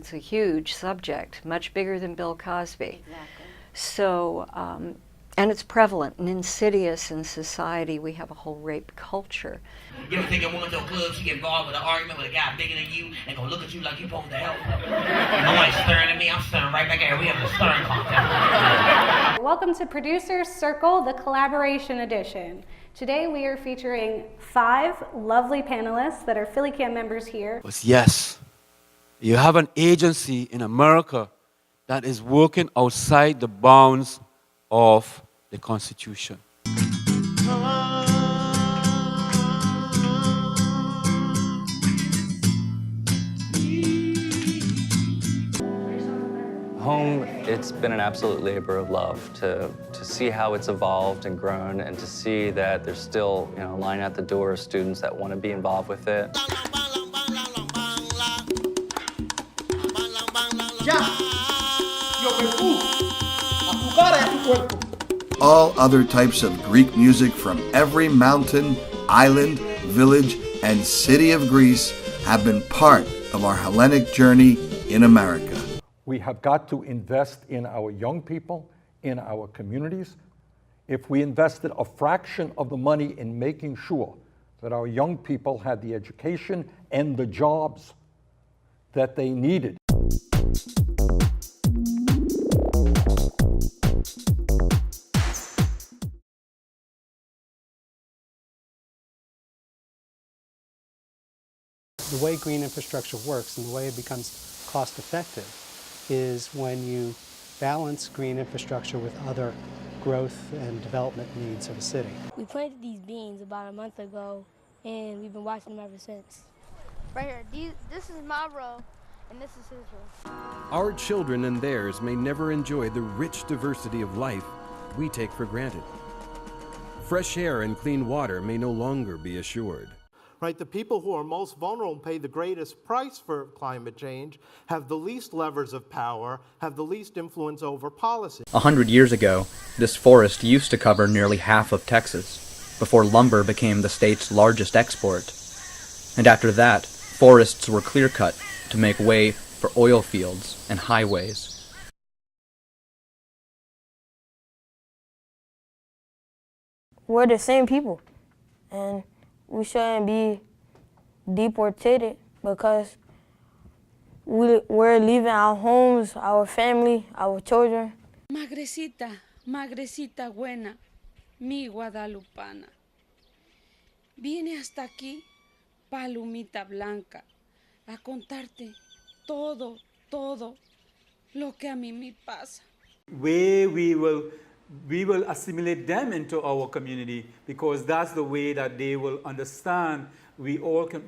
it's a huge subject, much bigger than Bill Cosby. Exactly. So, and it's prevalent and insidious in society. We have a whole rape culture. You ever take a woman to a club, she get involved with an argument with a guy bigger than you, and gonna look at you like you supposed to help her? Nobody's staring at me, I'm staring right back at her. We have a staring contest. Welcome to Producer's Circle, the collaboration edition. Today we are featuring 5 lovely panelists that are Philly Camp members here. Yes, you have an agency in America that is working outside the bounds of the Constitution. Home, it's been an absolute labor of love to see how it's evolved and grown, and to see that there's still, a line at the door of students that want to be involved with it. All other types of Greek music from every mountain, island, village, and city of Greece have been part of our Hellenic journey in America. We have got to invest in our young people, in our communities. If we invested a fraction of the money in making sure that our young people had the education and the jobs that they needed. The way green infrastructure works and the way it becomes cost effective is when you balance green infrastructure with other growth and development needs of a city. We planted these beans about a month ago, and we've been watching them ever since. Right here, this is my row, and this is his row. Our children and theirs may never enjoy the rich diversity of life we take for granted. Fresh air and clean water may no longer be assured. Right, the people who are most vulnerable and pay the greatest price for climate change have the least levers of power, have the least influence over policy. 100 years ago, this forest used to cover nearly half of Texas, before lumber became the state's largest export. And after that, forests were clear-cut to make way for oil fields and highways. We're the same people, and we shouldn't be deported because we're leaving our homes, our family, our children. Magrecita, magrecita buena, mi guadalupana. Viene hasta aquí, palomita blanca, a contarte todo, todo lo que a mí me pasa. Way we will assimilate them into our community, because that's the way that they will understand we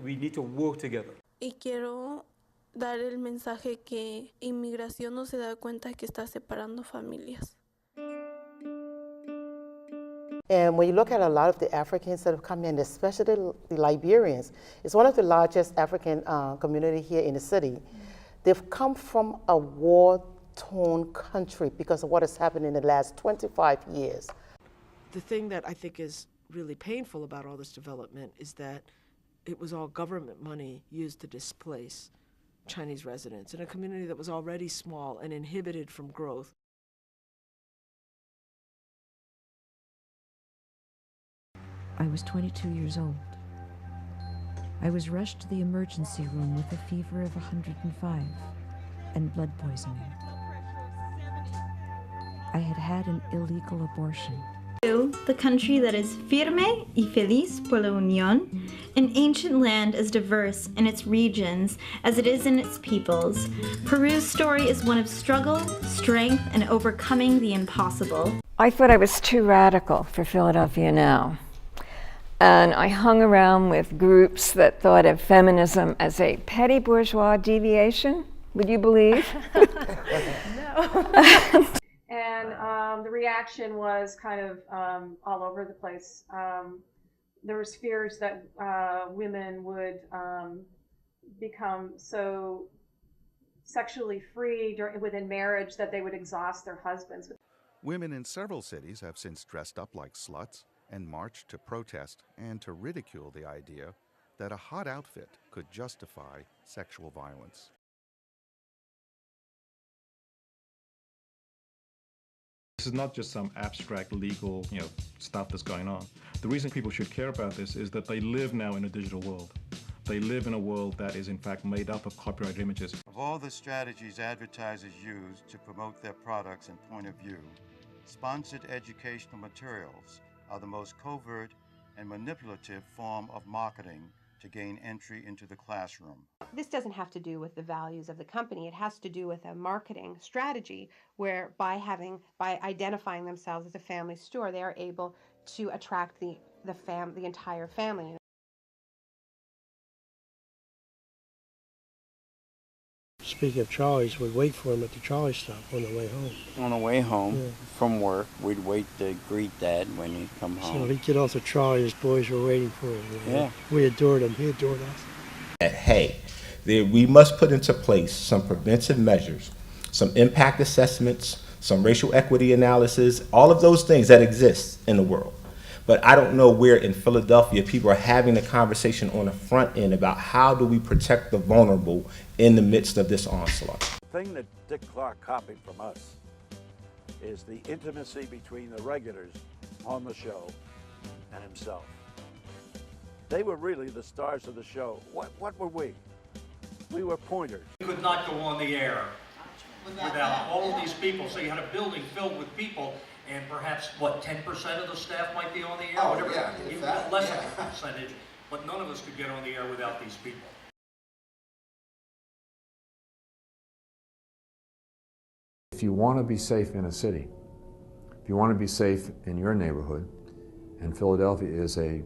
need to work together. Y quiero dar el mensaje que inmigración no se da cuenta que está separando familias. And when you look at a lot of the Africans that have come in, especially the Liberians, it's one of the largest African community here in the city. They've come from a war-torn country because of what has happened in the last 25 years. The thing that I think is really painful about all this development is that it was all government money used to displace Chinese residents in a community that was already small and inhibited from growth. I was 22 years old. I was rushed to the emergency room with a fever of 105 and blood poisoning. I had had an illegal abortion. The country that is firme y feliz por la unión, an ancient land as diverse in its regions as it is in its peoples. Peru's story is one of struggle, strength, and overcoming the impossible. I thought I was too radical for Philadelphia Now. And I hung around with groups that thought of feminism as a petty bourgeois deviation. Would you believe? No. And the reaction was kind of all over the place. There was fears that women would become so sexually free within marriage that they would exhaust their husbands. Women in several cities have since dressed up like sluts and marched to protest and to ridicule the idea that a hot outfit could justify sexual violence. This is not just some abstract legal, stuff that's going on. The reason people should care about this is that they live now in a digital world. They live in a world that is in fact made up of copyrighted images. Of all the strategies advertisers use to promote their products and point of view, sponsored educational materials are the most covert and manipulative form of marketing to gain entry into the classroom. This doesn't have to do with the values of the company. It has to do with a marketing strategy where by identifying themselves as a family store, they are able to attract the entire family. Speaking of Charlie's, we'd wait for him at the Charlie stop on the way home. On the way home from work, we'd wait to greet Dad when he'd come home. So he'd get off the Charlie, his boys were waiting for him. Yeah. We adored him, he adored us. Hey, we must put into place some preventive measures, some impact assessments, some racial equity analysis, all of those things that exist in the world. But I don't know where in Philadelphia people are having a conversation on the front end about how do we protect the vulnerable in the midst of this onslaught. The thing that Dick Clark copied from us is the intimacy between the regulars on the show and himself. They were really the stars of the show. What were we? We were pointers. We could not go on the air without all of these people. So you had a building filled with people, and perhaps, 10% of the staff might be on the air? Oh, whatever. yeah, Even that, less yeah. of a percentage, but none of us could get on the air without these people. If you want to be safe in a city, if you want to be safe in your neighborhood, and Philadelphia is a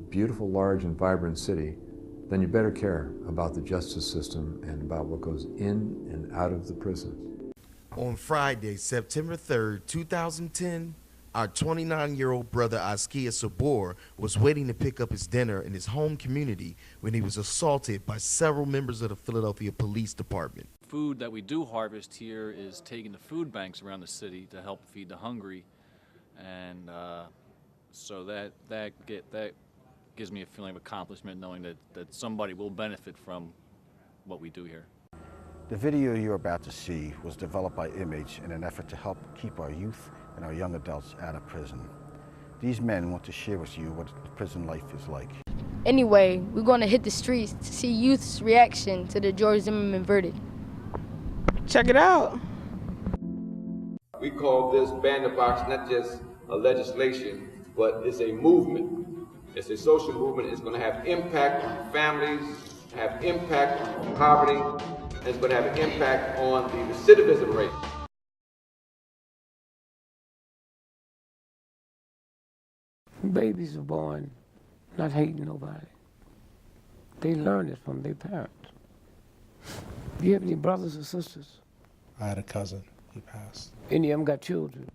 beautiful, large, and vibrant city, then you better care about the justice system and about what goes in and out of the prison. On Friday, September 3rd, 2010, our 29-year-old brother Askia Sabor was waiting to pick up his dinner in his home community when he was assaulted by several members of the Philadelphia Police Department. Food that we do harvest here is taken to food banks around the city to help feed the hungry, and so that gives me a feeling of accomplishment, knowing that somebody will benefit from what we do here. The video you're about to see was developed by Image in an effort to help keep our youth and our young adults out of prison. These men want to share with you what prison life is like. Anyway, we're going to hit the streets to see youth's reaction to the George Zimmerman verdict. Check it out. We call this Ban the Box not just a legislation, but it's a movement. It's a social movement. It's going to have impact on families, have impact on poverty, and it's going to have an impact on the recidivism rate. Babies are born not hating nobody. They learn it from their parents. Do you have any brothers or sisters? I had a cousin. He passed. Any of them got children?